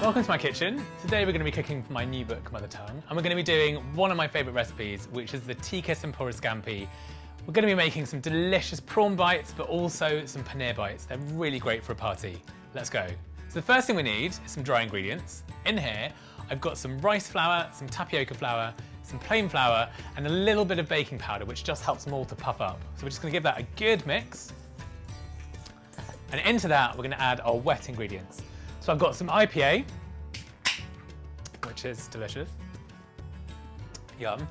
Welcome to my kitchen. Today we're going to be cooking for my new book, Mother Tongue, and we're going to be doing one of my favourite recipes, which is the Tikka-Tempura Scampi. We're going to be making some delicious prawn bites, but also some paneer bites. They're really great for a party. Let's go. So the first thing we need is some dry ingredients. In here, I've got some rice flour, some tapioca flour, some plain flour, and a little bit of baking powder, which just helps them all to puff up. So we're just going to give that a good mix. And into that, we're going to add our wet ingredients. So I've got some IPA, which is delicious. Yum.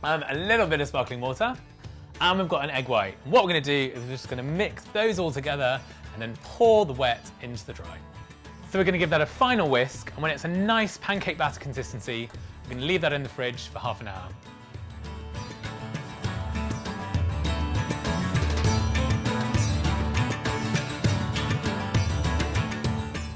A little bit of sparkling water, and we've got an egg white. And what we're going to do is we're just going to mix those all together and then pour the wet into the dry. So we're going to give that a final whisk, and when it's a nice pancake batter consistency, we're going to leave that in the fridge for half an hour.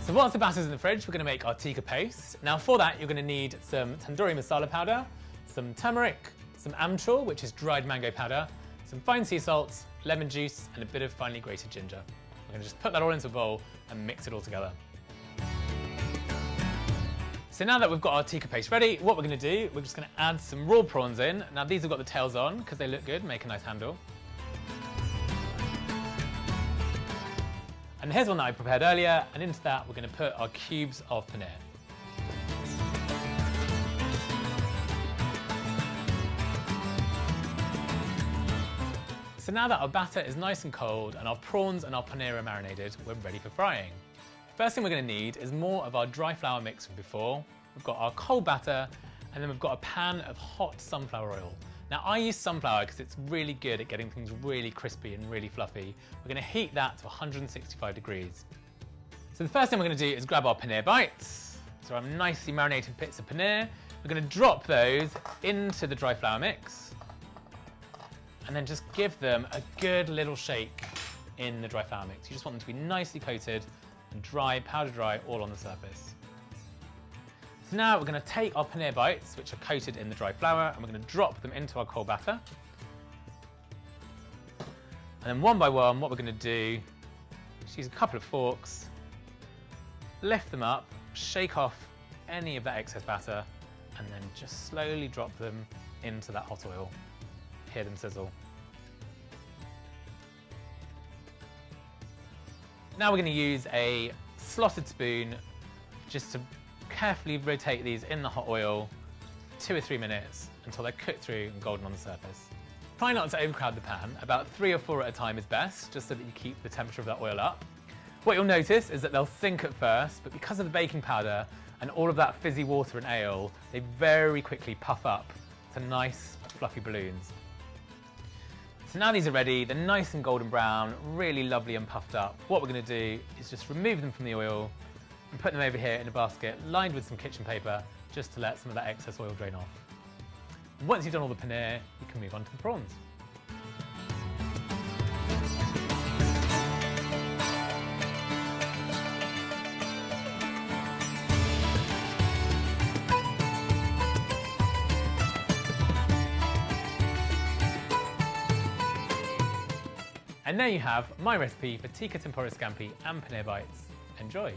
So once the batter's in the fridge, we're going to make our tikka paste. Now for that, you're going to need some tandoori masala powder, some turmeric, some amchur, which is dried mango powder, some fine sea salt, lemon juice, and a bit of finely grated ginger. We're going to just put that all into a bowl and mix it all together. So now that we've got our tikka paste ready, what we're going to do, we're just going to add some raw prawns in. Now these have got the tails on because they look good, make a nice handle. And here's one that I prepared earlier, and into that we're going to put our cubes of paneer. So now that our batter is nice and cold and our prawns and our paneer are marinated, we're ready for frying. First thing we're going to need is more of our dry flour mix from before. We've got our cold batter, and then we've got a pan of hot sunflower oil. Now I use sunflower because it's really good at getting things really crispy and really fluffy. We're going to heat that to 165 degrees. So the first thing we're going to do is grab our paneer bites. So our nicely marinated bits of paneer. We're going to drop those into the dry flour mix, and then just give them a good little shake in the dry flour mix. You just want them to be nicely coated and dry, powder dry, all on the surface. So now we're going to take our paneer bites, which are coated in the dry flour, and we're going to drop them into our cold batter. And then one by one, what we're going to do is use a couple of forks, lift them up, shake off any of that excess batter, and then just slowly drop them into that hot oil. Hear them sizzle. Now we're going to use a slotted spoon just to carefully rotate these in the hot oil for 2 or 3 minutes until they're cooked through and golden on the surface. Try not to overcrowd the pan. About 3 or 4 at a time is best, just so that you keep the temperature of that oil up. What you'll notice is that they'll sink at first, but because of the baking powder and all of that fizzy water and ale, they very quickly puff up to nice fluffy balloons. So now these are ready, they're nice and golden brown, really lovely and puffed up. What we're going to do is just remove them from the oil and put them over here in a basket lined with some kitchen paper, just to let some of that excess oil drain off. And once you've done all the paneer, you can move on to the prawns. And there you have my recipe for Tikka-Tempura Scampi and paneer bites. Enjoy!